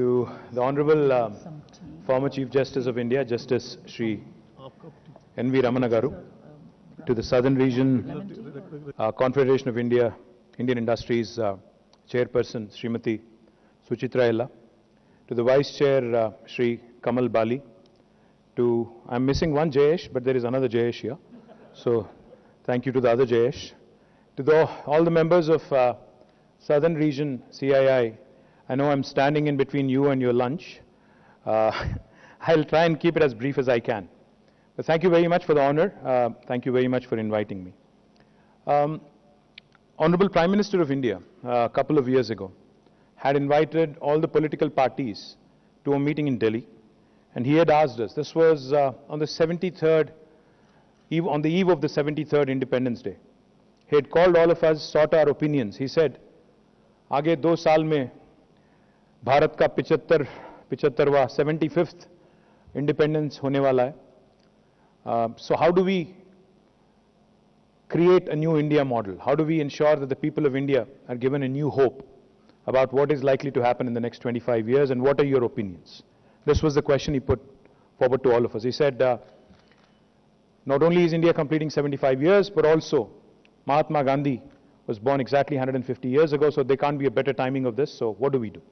To the Honorable former Chief Justice of India, Justice Shri N.V. Ramana Garu, to the Southern Region Confederation of Indian Industries Chairperson Srimati Suchitra Ella, to the Vice Chair Shri Kamal Bali, to, I'm missing one Jayesh, but there is another Jayesh here, so thank you to the other Jayesh, to all the members of Southern Region CII. I know I'm standing in between you and your lunch. I'll try and keep it as brief as I can. But thank you very much for the honor. Thank you very much for inviting me. Honorable Prime Minister of India, a couple of years ago, had invited all the political parties to a meeting in Delhi. And he had asked us, this was on the 73rd, on the eve of the 73rd Independence Day. He had called all of us, sought our opinions. He said, आगे 2 साल में भारत का 75वां 75th independence होने वाला है. So how do we create a new India model? How do we ensure that the people of India are given a new hope about what is likely to happen in the next 25 years, and what are your opinions? This was the question he put forward to all of us. He said, not only is India completing 75 years, but also Mahatma Gandhi was born exactly 150 years ago, so there can't be a better timing of this, so what do we do?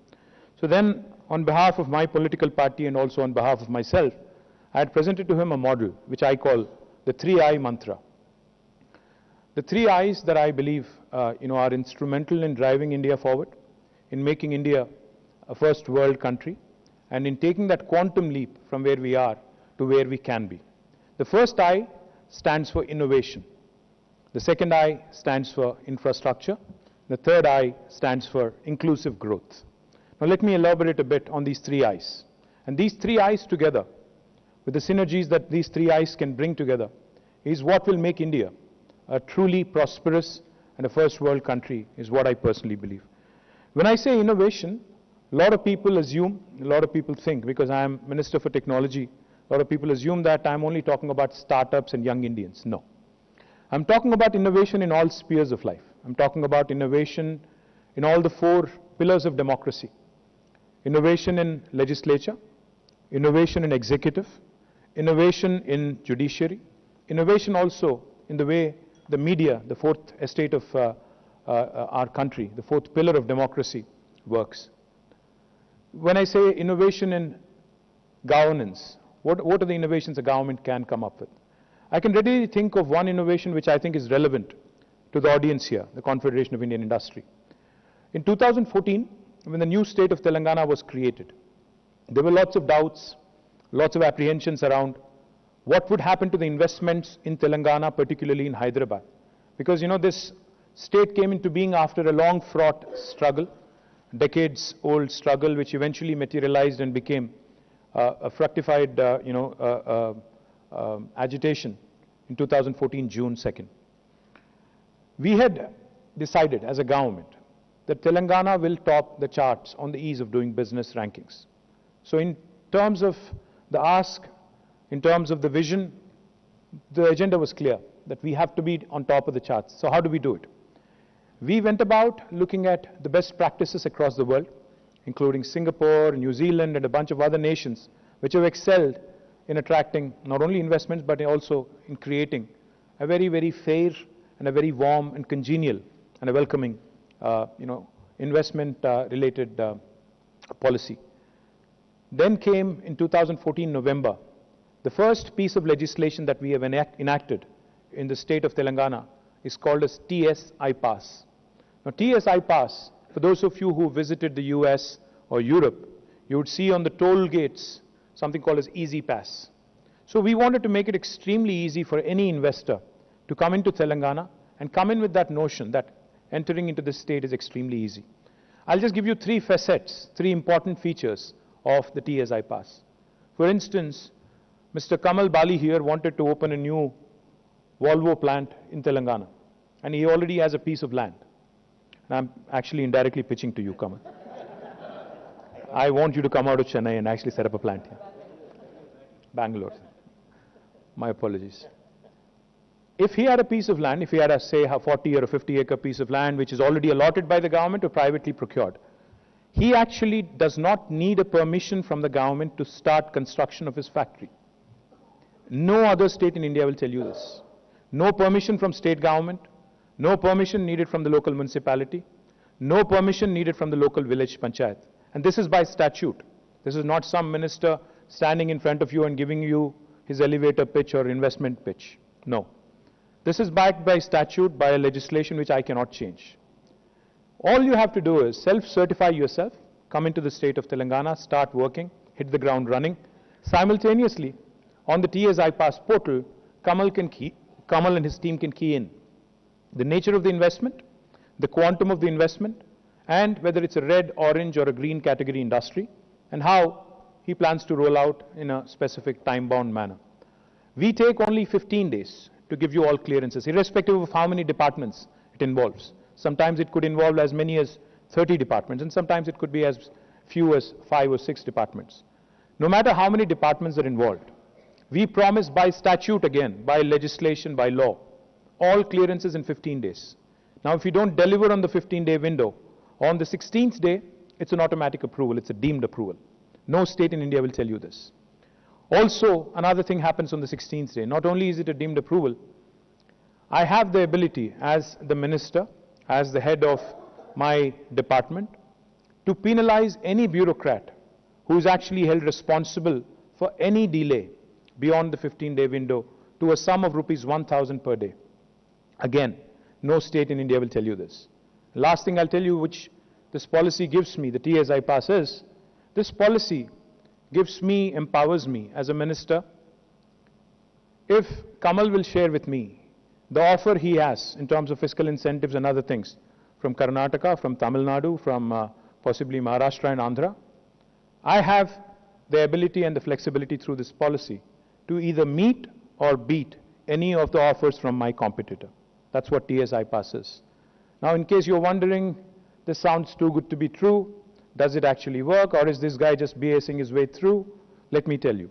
So then, on behalf of my political party and also on behalf of myself, I had presented to him a model which I call the 3I mantra. The 3 I's that I believe are instrumental in driving India forward, in making India a first world country, and in taking that quantum leap from where we are to where we can be. The first I stands for innovation. The second I stands for infrastructure. The third I stands for inclusive growth. Now let me elaborate a bit on these 3 I's. And these 3 I's together, with the synergies that these 3 I's can bring together, is what will make India a truly prosperous and a first world country, is what I personally believe. When I say innovation, a lot of people assume, a lot of people think, because I am Minister for Technology, a lot of people assume that I'm only talking about startups and young Indians. No. I'm talking about innovation in all spheres of life. I'm talking about innovation in all the 4 pillars of democracy. Innovation in legislature, innovation in executive, innovation in judiciary, innovation also in the way the media, the 4th estate of our country, the 4th pillar of democracy, works. When I say innovation in governance, what are the innovations a government can come up with? I can readily think of one innovation which I think is relevant to the audience here, the Confederation of Indian Industry. In 2014, when the new state of Telangana was created, there were lots of doubts, lots of apprehensions around what would happen to the investments in Telangana, particularly in Hyderabad. Because this state came into being after a long fraught struggle, decades-old struggle, which eventually materialized and became a fructified, agitation in 2014, June 2nd. We had decided as a government that Telangana will top the charts on the ease of doing business rankings. So in terms of the ask, in terms of the vision, the agenda was clear, that we have to be on top of the charts. So how do we do it? We went about looking at the best practices across the world, including Singapore, New Zealand, and a bunch of other nations which have excelled in attracting not only investments but also in creating a very, very fair and a very warm and congenial and a welcoming, investment-related policy. Then came in 2014 November, the first piece of legislation that we have enacted in the state of Telangana is called as TSI Pass. Now TSI Pass, for those of you who visited the US or Europe, you would see on the toll gates something called as Easy Pass. So we wanted to make it extremely easy for any investor to come into Telangana and come in with that notion that entering into this state is extremely easy. I'll just give you 3 facets, 3 important features of the TSI Pass. For instance, Mr. Kamal Bali here wanted to open a new Volvo plant in Telangana, and he already has a piece of land. And I'm actually indirectly pitching to you, Kamal. I want you to come out of Chennai and actually set up a plant here. Bangalore. My apologies. If he had a piece of land, if he had a, say, a 40 or a 50 acre piece of land which is already allotted by the government or privately procured, he actually does not need a permission from the government to start construction of his factory. No other state in India will tell you this. No permission from state government, no permission needed from the local municipality, no permission needed from the local village panchayat. And this is by statute. This is not some minister standing in front of you and giving you his elevator pitch or investment pitch. No. This is backed by statute, by a legislation which I cannot change. All you have to do is self-certify yourself, come into the state of Telangana, start working, hit the ground running. Simultaneously, on the TSI Pass portal, Kamal and his team can key in the nature of the investment, the quantum of the investment, and whether it's a red, orange, or a green category industry, and how he plans to roll out in a specific time-bound manner. We take only 15 days to give you all clearances, irrespective of how many departments it involves. Sometimes it could involve as many as 30 departments, and sometimes it could be as few as 5 or 6 departments. No matter how many departments are involved, we promise by statute again, by legislation, by law, all clearances in 15 days. Now, if you don't deliver on the 15-day window, on the 16th day, it's an automatic approval, it's a deemed approval. No state in India will tell you this. Also, another thing happens on the 16th day. Not only is it a deemed approval, I have the ability as the minister, as the head of my department, to penalize any bureaucrat who is actually held responsible for any delay beyond the 15-day window to a sum of rupees 1,000 per day. Again, no state in India will tell you this. Last thing I'll tell you, which this policy gives me, the TSI Pass, is this policy gives me, empowers me as a minister. If Kamal will share with me the offer he has in terms of fiscal incentives and other things from Karnataka, from Tamil Nadu, from possibly Maharashtra and Andhra, I have the ability and the flexibility through this policy to either meet or beat any of the offers from my competitor. That's what TSI Pass is. Now, in case you're wondering, this sounds too good to be true, does it actually work, or is this guy just BSing his way through? Let me tell you.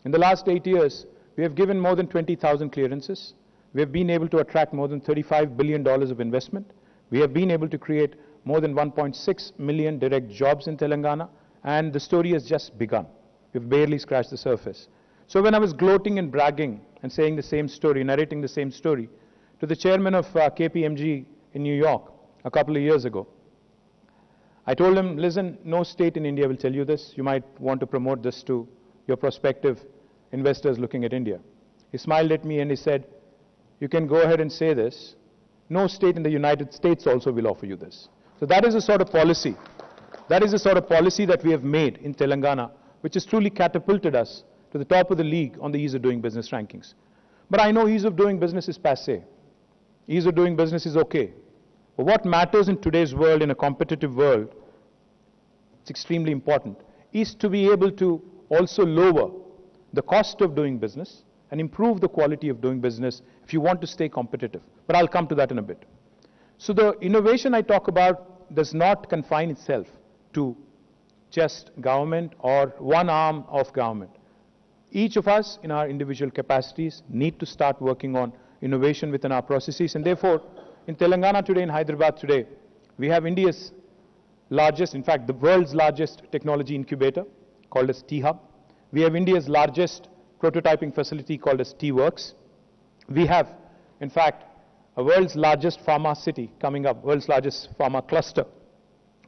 In the last 8 years, we have given more than 20,000 clearances. We have been able to attract more than $35 billion of investment. We have been able to create more than 1.6 million direct jobs in Telangana, and the story has just begun. We've barely scratched the surface. So when I was gloating and bragging and saying the same story, narrating the same story, to the chairman of KPMG in New York a couple of years ago, I told him, listen, no state in India will tell you this. You might want to promote this to your prospective investors looking at India. He smiled at me and he said, you can go ahead and say this. No state in the United States also will offer you this. So that is the sort of policy. That is the sort of policy that we have made in Telangana, which has truly catapulted us to the top of the league on the ease of doing business rankings. But I know ease of doing business is passé. Ease of doing business is okay. But what matters in today's world, in a competitive world, it's extremely important, is to be able to also lower the cost of doing business and improve the quality of doing business if you want to stay competitive. But I'll come to that in a bit. So the innovation I talk about does not confine itself to just government or one arm of government. Each of us in our individual capacities need to start working on innovation within our processes, and therefore in Telangana today, in Hyderabad today, we have India's largest, in fact the world's largest technology incubator called as T-Hub. We have India's largest prototyping facility called as T-Works. We have, in fact, a world's largest pharma city coming up, world's largest pharma cluster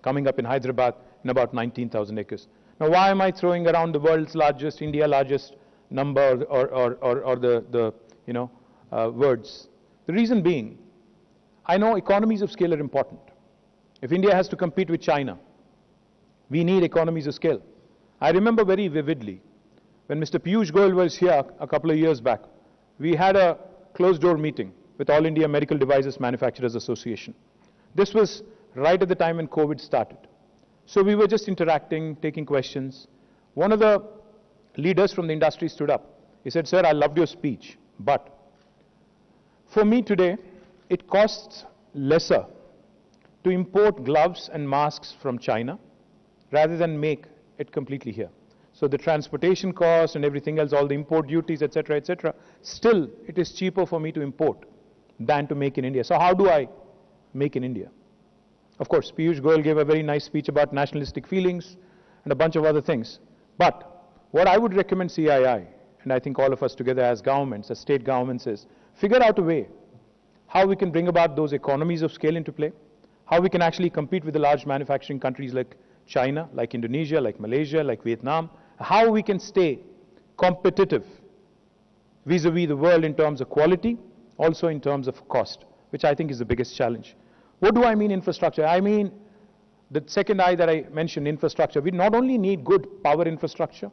coming up in Hyderabad in about 19,000 acres. Now, why am I throwing around the world's largest, India largest number or the words? The reason being, I know economies of scale are important. If India has to compete with China, we need economies of scale. I remember very vividly when Mr. Piyush Goyal was here a couple of years back, we had a closed-door meeting with All India Medical Devices Manufacturers Association. This was right at the time when COVID started. So we were just interacting, taking questions. One of the leaders from the industry stood up. He said, sir, I loved your speech, but for me today, it costs lesser to import gloves and masks from China rather than make it completely here. So the transportation costs and everything else, all the import duties, etc., still it is cheaper for me to import than to make in India. So how do I make in India? Of course, Piyush Goyal gave a very nice speech about nationalistic feelings and a bunch of other things. But what I would recommend CII, and I think all of us together as governments, as state governments, is figure out a way how we can bring about those economies of scale into play, how we can actually compete with the large manufacturing countries like China, like Indonesia, like Malaysia, like Vietnam, how we can stay competitive vis-a-vis the world in terms of quality, also in terms of cost, which I think is the biggest challenge. What do I mean infrastructure? I mean the second I that I mentioned, infrastructure. We not only need good power infrastructure,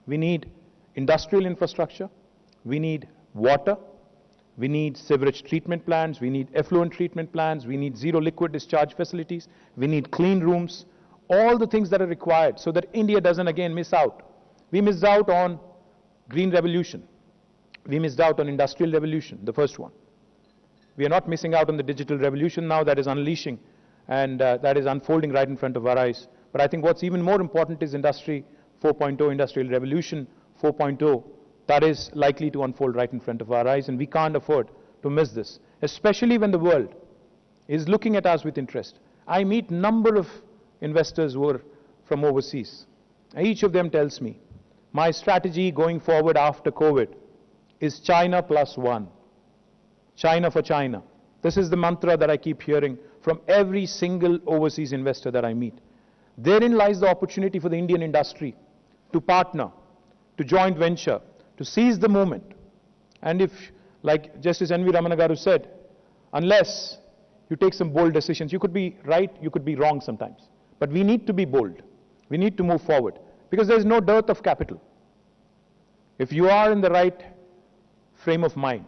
we need industrial infrastructure, we need water, we need sewage treatment plants, we need effluent treatment plants, we need zero liquid discharge facilities, we need clean rooms, all the things that are required so that India doesn't again miss out. We missed out on green revolution. We missed out on industrial revolution, the first one. We are not missing out on the digital revolution now that is unleashing and that is unfolding right in front of our eyes. But I think what's even more important is Industry 4.0, Industrial Revolution 4.0, that is likely to unfold right in front of our eyes, and we can't afford to miss this, especially when the world is looking at us with interest. I meet a number of investors who are from overseas. Each of them tells me, my strategy going forward after COVID is China plus one. China for China. This is the mantra that I keep hearing from every single overseas investor that I meet. Therein lies the opportunity for the Indian industry to partner, to joint venture, to seize the moment. And if, like Justice N.V. Ramana Garu said, unless you take some bold decisions, you could be right, you could be wrong sometimes. But we need to be bold. We need to move forward because there is no dearth of capital. If you are in the right frame of mind,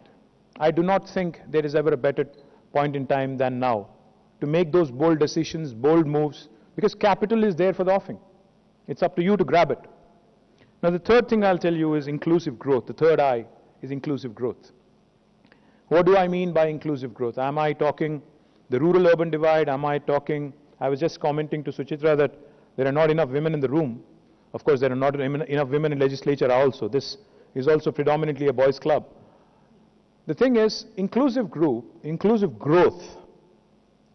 I do not think there is ever a better point in time than now to make those bold decisions, bold moves, because capital is there for the offing. It's up to you to grab it. Now the third thing I'll tell you is inclusive growth. The third I is inclusive growth. What do I mean by inclusive growth? Am I talking the rural-urban divide? Am I talking, I was just commenting to Suchitra that there are not enough women in the room. Of course, there are not enough women in legislature also. This is also predominantly a boys' club. The thing is, inclusive growth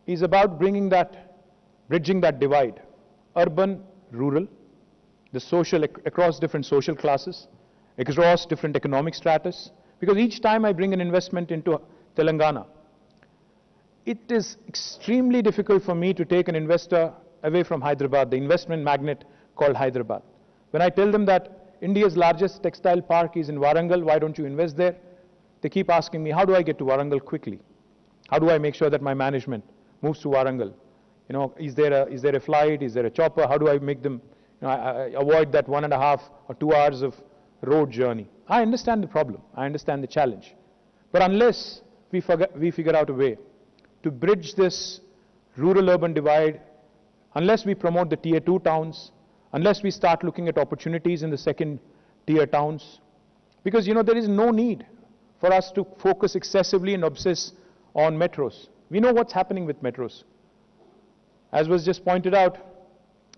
is about bringing bridging that divide, urban, rural, the social, across different social classes, across different economic stratus. Because each time I bring an investment into Telangana, it is extremely difficult for me to take an investor away from Hyderabad, the investment magnet called Hyderabad. When I tell them that India's largest textile park is in Warangal, why don't you invest there? They keep asking me, how do I get to Warangal quickly? How do I make sure that my management moves to Warangal? You know, is there a flight? Is there a chopper? How do I make them, you know, I avoid that 1.5 or 2 hours of road journey? I understand the problem. I understand the challenge. But unless we figure out a way to bridge this rural-urban divide, unless we promote the tier 2 towns, unless we start looking at opportunities in the second tier towns, because, you know, there is no need for us to focus excessively and obsess on metros. We know what's happening with metros. As was just pointed out,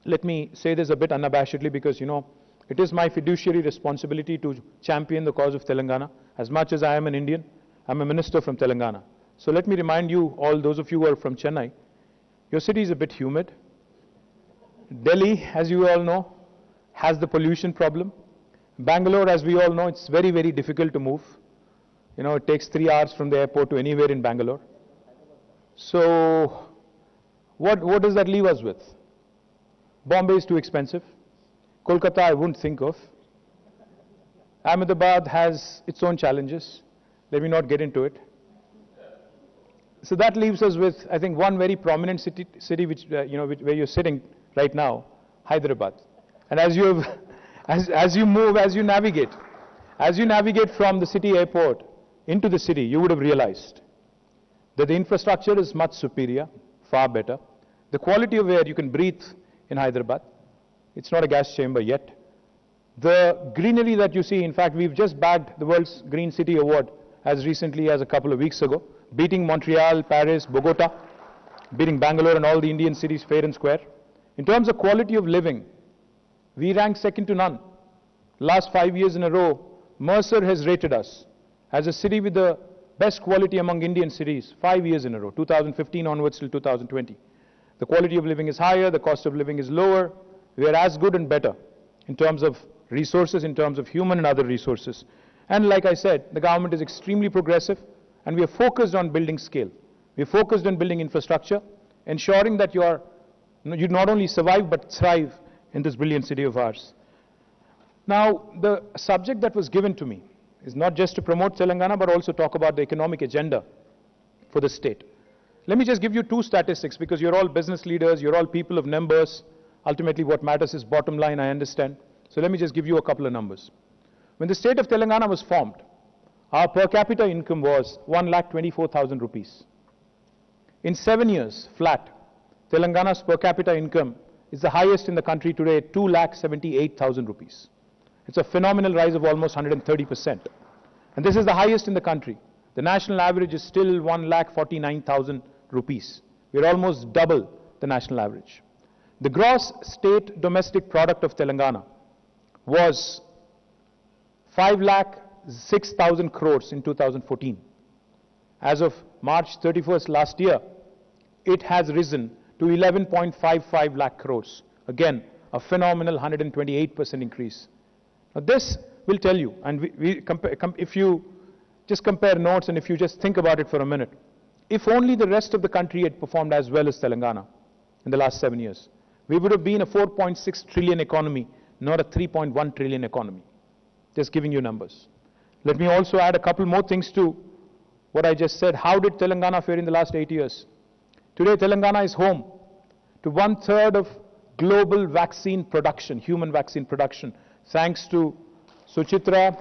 let me say this a bit unabashedly because, you know, it is my fiduciary responsibility to champion the cause of Telangana. As much as I am an Indian, I'm a minister from Telangana. So let me remind you, all those of you who are from Chennai, your city is a bit humid. Delhi, as you all know, has the pollution problem. Bangalore, as we all know, it's very, very difficult to move. You know, it takes 3 hours from the airport to anywhere in Bangalore. So, what does that leave us with? Bombay is too expensive. Kolkata, I wouldn't think of. Ahmedabad has its own challenges. Let me not get into it. So that leaves us with, I think, one very prominent city which, you know, where you're sitting right now, Hyderabad. And as you navigate from the city airport into the city, you would have realized that the infrastructure is much superior, far better. The quality of air you can breathe in Hyderabad. It's not a gas chamber yet. The greenery that you see, in fact, we've just bagged the World's Green City Award as recently as a couple of weeks ago, beating Montreal, Paris, Bogota, beating Bangalore and all the Indian cities fair and square. In terms of quality of living, we rank second to none. Last 5 years in a row, Mercer has rated us as a city with the best quality among Indian cities, 5 years in a row, 2015 onwards till 2020. The quality of living is higher, the cost of living is lower. We are as good and better in terms of resources, in terms of human and other resources. And like I said, the government is extremely progressive, and we are focused on building scale. We are focused on building infrastructure, ensuring that you not only survive but thrive in this brilliant city of ours. Now, the subject that was given to me is not just to promote Telangana, but also talk about the economic agenda for the state. Let me just give you two statistics, because you're all business leaders, you're all people of numbers. Ultimately, what matters is bottom line, I understand. So let me just give you a couple of numbers. When the state of Telangana was formed, our per capita income was 1,24,000 rupees. In 7 years, flat, Telangana's per capita income is the highest in the country today at 2,78,000 rupees. It's a phenomenal rise of almost 130%. And this is the highest in the country. The national average is still 1,49,000 rupees. We're almost double the national average. The gross state domestic product of Telangana was 5,06,000 crores in 2014. As of March 31st last year, it has risen to 11.55 lakh crores. Again, a phenomenal 128% increase. Now this will tell you, and if you just compare notes and if you just think about it for a minute, if only the rest of the country had performed as well as Telangana in the last 7 years, we would have been a 4.6 trillion economy, not a 3.1 trillion economy. Just giving you numbers. Let me also add a couple more things to what I just said. How did Telangana fare in the last 8 years? Today, Telangana is home to 1/3 of global vaccine production, human vaccine production, thanks to Suchitra,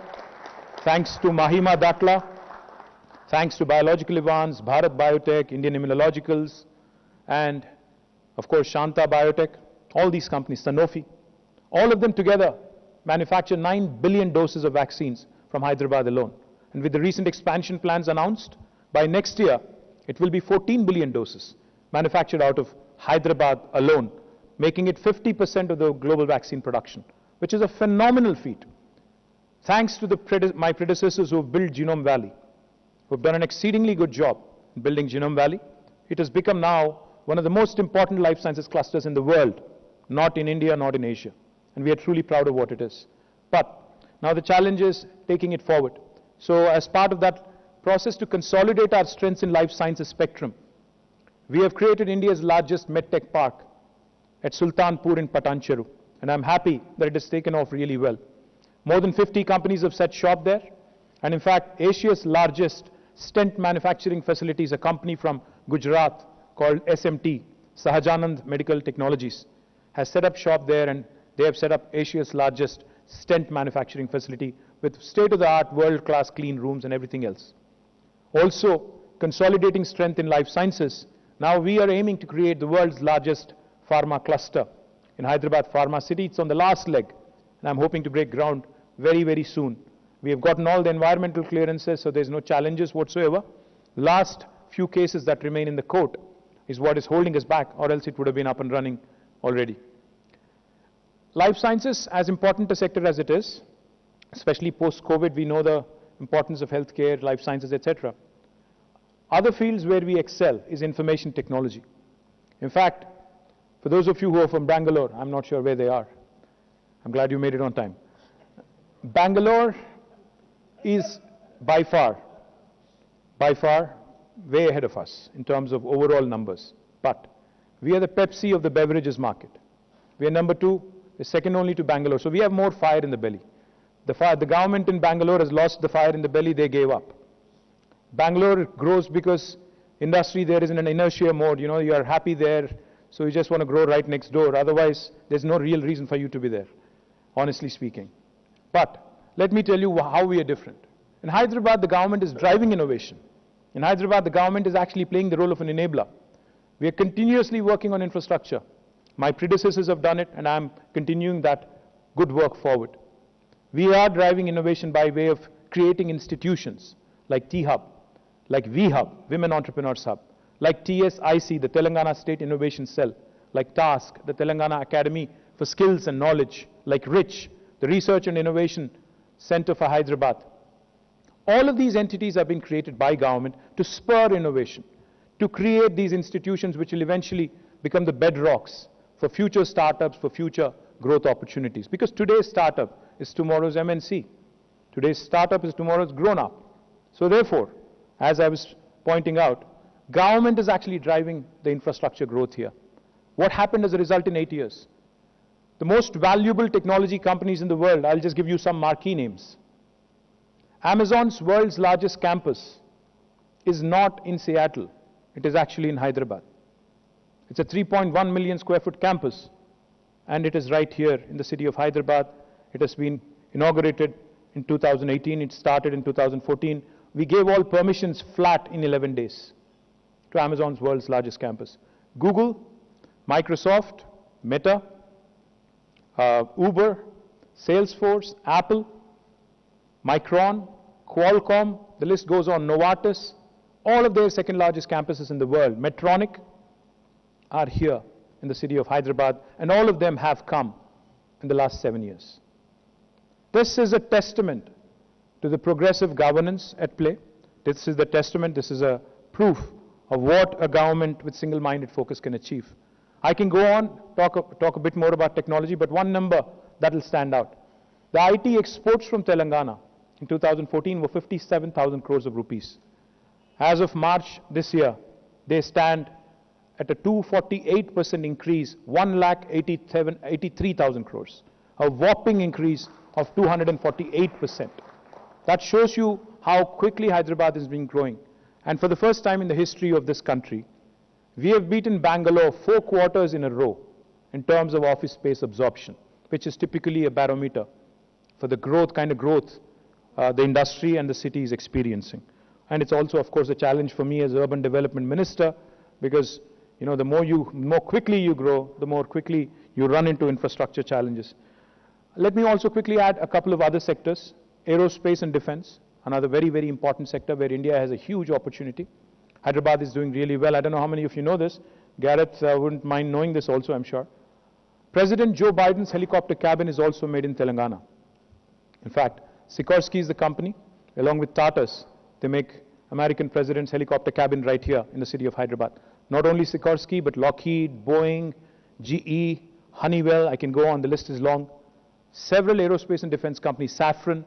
thanks to Mahima Datla, thanks to Biological Advance, Bharat Biotech, Indian Immunologicals, and of course Shanta Biotech, all these companies, Sanofi, all of them together manufacture 9 billion doses of vaccines from Hyderabad alone. And with the recent expansion plans announced, by next year, it will be 14 billion doses manufactured out of Hyderabad alone, making it 50% of the global vaccine production, which is a phenomenal feat. Thanks to my predecessors who have built Genome Valley, who have done an exceedingly good job in building Genome Valley, it has become now one of the most important life sciences clusters in the world, not in India, not in Asia. And we are truly proud of what it is. But now the challenge is taking it forward. So as part of that process to consolidate our strengths in life sciences spectrum, we have created India's largest medtech park at Sultanpur in Patancheru. And I'm happy that it has taken off really well. More than 50 companies have set shop there. And in fact, Asia's largest stent manufacturing facility is a company from Gujarat called SMT, Sahajanand Medical Technologies, has set up shop there, and they have set up Asia's largest stent manufacturing facility with state-of-the-art, world-class clean rooms and everything else. Also, consolidating strength in life sciences, now we are aiming to create the world's largest pharma cluster in Hyderabad Pharma City. It's on the last leg, and I'm hoping to break ground very, very soon. We have gotten all the environmental clearances, so there's no challenges whatsoever. Last few cases that remain in the court is what is holding us back, or else it would have been up and running already. Life sciences, as important a sector as it is, especially post-COVID, we know the importance of healthcare, life sciences, etc. Other fields where we excel is information technology. In fact, for those of you who are from Bangalore, I'm not sure where they are. I'm glad you made it on time. Bangalore is by far, way ahead of us in terms of overall numbers. But we are the Pepsi of the beverages market. We are number 2, we're second only to Bangalore. So we have more fire in the belly. The government in Bangalore has lost the fire in the belly, they gave up. Bangalore grows because industry there is in an inertia mode. You know, you are happy there, so you just want to grow right next door. Otherwise, there's no real reason for you to be there, honestly speaking. But let me tell you how we are different. In Hyderabad, the government is driving innovation. In Hyderabad, the government is actually playing the role of an enabler. We are continuously working on infrastructure. My predecessors have done it, and I'm continuing that good work forward. We are driving innovation by way of creating institutions like T-Hub, like V-Hub, Women Entrepreneurs Hub, like TSIC, the Telangana State Innovation Cell, like TASK, the Telangana Academy for Skills and Knowledge, like RICH, the Research and Innovation Center for Hyderabad. All of these entities have been created by government to spur innovation, to create these institutions which will eventually become the bedrocks for future startups, for future growth opportunities. Because today's startup is tomorrow's MNC. Today's startup is tomorrow's grown-up. So therefore, as I was pointing out, government is actually driving the infrastructure growth here. What happened as a result in 8 years? The most valuable technology companies in the world, I'll just give you some marquee names. Amazon's world's largest campus is not in Seattle. It is actually in Hyderabad. It's a 3.1 million square foot campus, and it is right here in the city of Hyderabad. It has been inaugurated in 2018. It started in 2014. We gave all permissions flat in 11 days to Amazon's world's largest campus. Google, Microsoft, Meta, Uber, Salesforce, Apple, Micron, Qualcomm, the list goes on, Novartis, all of their second largest campuses in the world, Medtronic, are here in the city of Hyderabad, and all of them have come in the last 7 years. This is a testament to the progressive governance at play. This is the testament, this is a proof of what a government with single-minded focus can achieve. I can go on, talk a bit more about technology, but one number that will stand out. The IT exports from Telangana in 2014 were 57,000 crores of rupees. As of March this year, they stand at a 248% increase, 1,83,000 crores, a whopping increase of 248%. That shows you how quickly Hyderabad has been growing. And for the first time in the history of this country, we have beaten Bangalore 4 quarters in a row in terms of office space absorption, which is typically a barometer for the growth, kind of growth the industry and the city is experiencing. And it's also, of course, a challenge for me as Urban Development Minister, because the more quickly you grow, the more quickly you run into infrastructure challenges. Let me also quickly add a couple of other sectors. Aerospace and defense, another very, very important sector where India has a huge opportunity. Hyderabad is doing really well. I don't know how many of you know this. Gareth wouldn't mind knowing this also, I'm sure. President Joe Biden's helicopter cabin is also made in Telangana. In fact, Sikorsky is the company. Along with Tata's, they make American president's helicopter cabin right here in the city of Hyderabad. Not only Sikorsky, but Lockheed, Boeing, GE, Honeywell, I can go on, the list is long. Several aerospace and defense companies, Safran,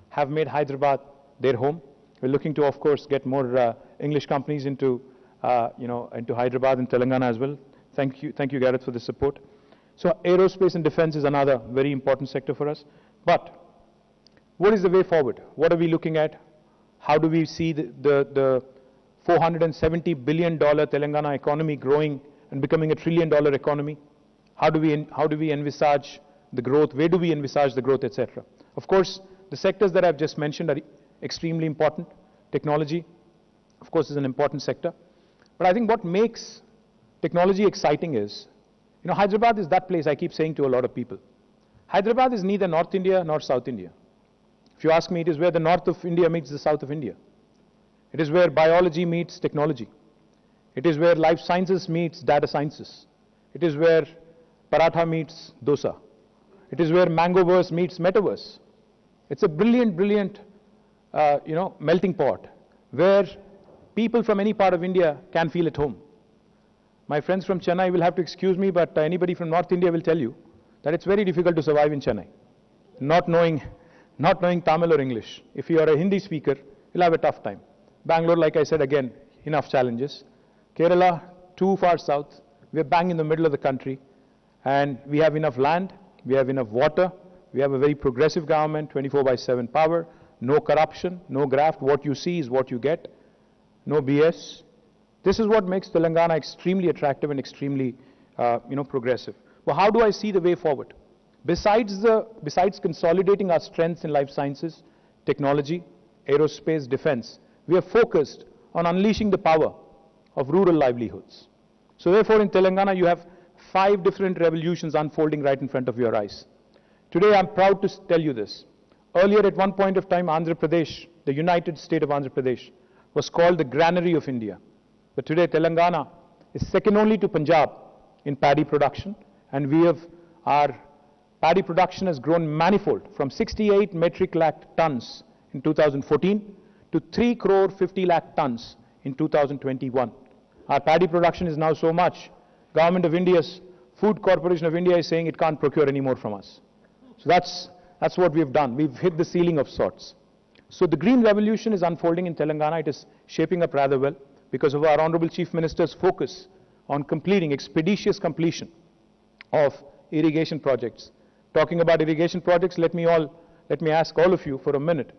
have made Hyderabad their home. We're looking to, of course, get more English companies into Hyderabad and Telangana as well. Thank you, Gareth, for the support. So aerospace and defense is another very important sector for us. But what is the way forward? What are we looking at? How do we see the $470 billion Telangana economy growing and becoming $1 trillion economy? How do we envisage the growth? Where do we envisage the growth, etc.? Of course, the sectors that I've just mentioned are extremely important. Technology, of course, is an important sector. But I think what makes technology exciting is, Hyderabad is that place I keep saying to a lot of people. Hyderabad is neither North India nor South India. If you ask me, it is where the north of India meets the south of India. It is where biology meets technology. It is where life sciences meets data sciences. It is where paratha meets dosa. It is where mangoverse meets metaverse. It's a brilliant, brilliant, melting pot where people from any part of India can feel at home. My friends from Chennai will have to excuse me, but anybody from North India will tell you that it's very difficult to survive in Chennai, not knowing Tamil or English. If you are a Hindi speaker, you'll have a tough time. Bangalore, like I said, again, enough challenges. Kerala, too far south. We're bang in the middle of the country, and we have enough land, we have enough water, we have a very progressive government, 24/7 power, no corruption, no graft. What you see is what you get, no BS. This is what makes Telangana extremely attractive and extremely, progressive. Well, how do I see the way forward? Besides consolidating our strengths in life sciences, technology, aerospace, defense, we are focused on unleashing the power of rural livelihoods. So therefore, in Telangana, you have 5 different revolutions unfolding right in front of your eyes. Today, I'm proud to tell you this. Earlier, at one point of time, Andhra Pradesh, the United State of Andhra Pradesh, was called the granary of India. But today, Telangana is second only to Punjab in paddy production, and our paddy production has grown manifold from 68 metric lakh tons in 2014 to 3 crore 50 lakh tons in 2021. Our paddy production is now so much, Government of India's Food Corporation of India is saying it can't procure any more from us. So that's what we've done. We've hit the ceiling of sorts. So the green revolution is unfolding in Telangana. It is shaping up rather well because of our Honorable Chief Minister's focus on completing, expeditious completion of irrigation projects. Talking about irrigation projects, let me ask all of you for a minute.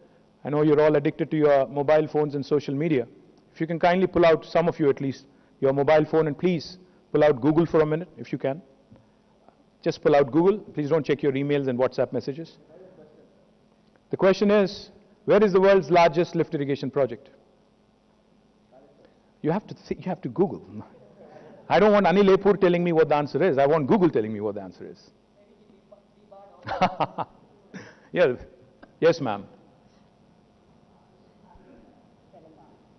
I know you're all addicted to your mobile phones and social media. If you can kindly pull out, some of you at least, your mobile phone and please pull out Google for a minute, if you can. Just pull out Google. Please don't check your emails and WhatsApp messages. The question is, where is the world's largest lift irrigation project? You have to Google. I don't want Anil Epur telling me what the answer is. I want Google telling me what the answer is. Yes, ma'am.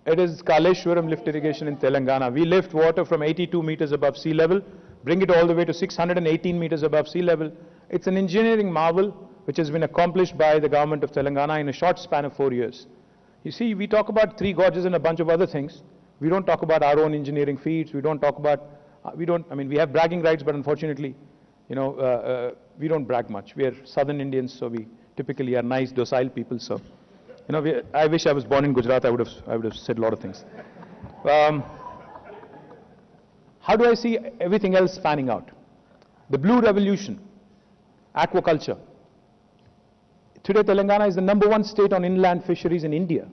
It is Kaleshwaram lift irrigation in Telangana. We lift water from 82 meters above sea level, bring it all the way to 618 meters above sea level. It's an engineering marvel which has been accomplished by the government of Telangana in a short span of 4 years. You see, we talk about three gorges and a bunch of other things. We don't talk about our own engineering feats. We don't talk about, we have bragging rights, but unfortunately, we don't brag much. We are southern Indians, so we typically are nice, docile people. So, I wish I was born in Gujarat. I would have said a lot of things. How do I see everything else panning out? The blue revolution, aquaculture. Today, Telangana is the #1 state on inland fisheries in India.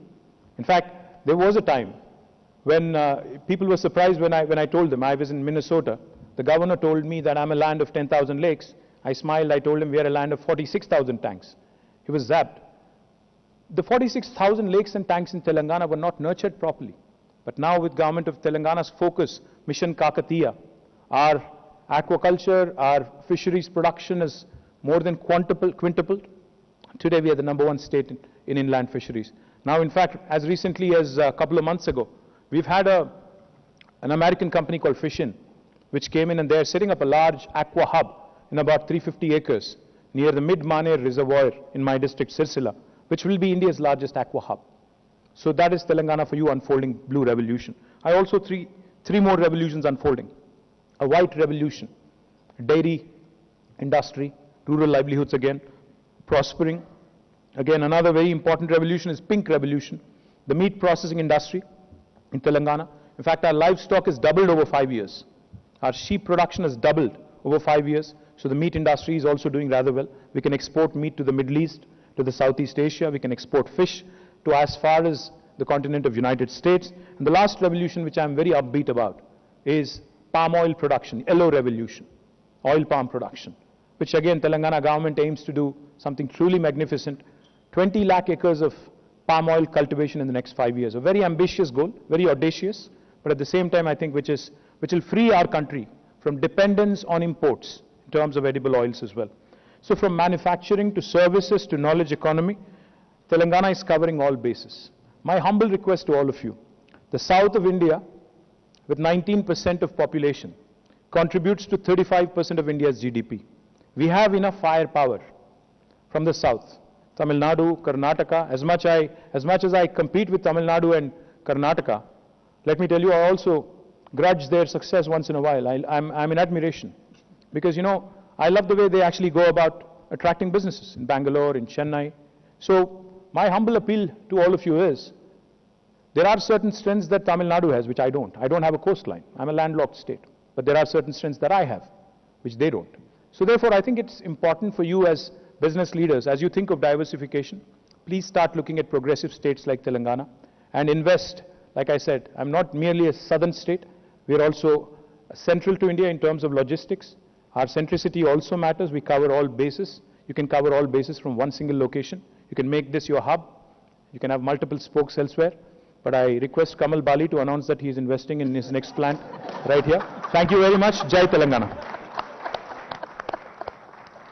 In fact, there was a time when people were surprised when I told them I was in Minnesota. The governor told me that I'm a land of 10,000 lakes. I smiled. I told him we are a land of 46,000 tanks. He was zapped. The 46,000 lakes and tanks in Telangana were not nurtured properly. But now with government of Telangana's focus, Mission Kakatiya, our aquaculture, our fisheries production is more than quintupled. Today we are the #1 state in inland fisheries. Now in fact, as recently as a couple of months ago, we've had an American company called Fishin, which came in and they're setting up a large aqua hub in about 350 acres near the Mid-Maner Reservoir in my district, Sirsila, which will be India's largest aqua hub. So that is Telangana for you, unfolding blue revolution. I also three more revolutions unfolding. A white revolution, dairy industry, rural livelihoods again, prospering. Again, another very important revolution is pink revolution, the meat processing industry in Telangana. In fact, our livestock has doubled over 5 years. Our sheep production has doubled over 5 years. So the meat industry is also doing rather well. We can export meat to the Middle East, to the Southeast Asia. We can export fish to as far as the continent of United States. And the last revolution, which I'm very upbeat about, is palm oil production, yellow revolution, oil palm production, which again Telangana government aims to do something truly magnificent, 20 lakh acres of palm oil cultivation in the next 5 years. A very ambitious goal, very audacious, but at the same time I think which will free our country from dependence on imports in terms of edible oils as well. So from manufacturing to services to knowledge economy, Telangana is covering all bases. My humble request to all of you, the south of India, with 19% of population, contributes to 35% of India's GDP. We have enough firepower from the south. Tamil Nadu, Karnataka, as much as I compete with Tamil Nadu and Karnataka, let me tell you, I also grudge their success once in a while. I'm in admiration. Because, I love the way they actually go about attracting businesses in Bangalore, in Chennai. So, my humble appeal to all of you is, there are certain strengths that Tamil Nadu has, which I don't. I don't have a coastline. I'm a landlocked state. But there are certain strengths that I have, which they don't. So therefore, I think it's important for you as business leaders, as you think of diversification, please start looking at progressive states like Telangana and invest. Like I said, I'm not merely a southern state. We're also central to India in terms of logistics. Our centricity also matters. We cover all bases. You can cover all bases from one single location. You can make this your hub. You can have multiple spokes elsewhere. But I request Kamal Bali to announce that he is investing in his next plant right here. Thank you very much. Jai Telangana.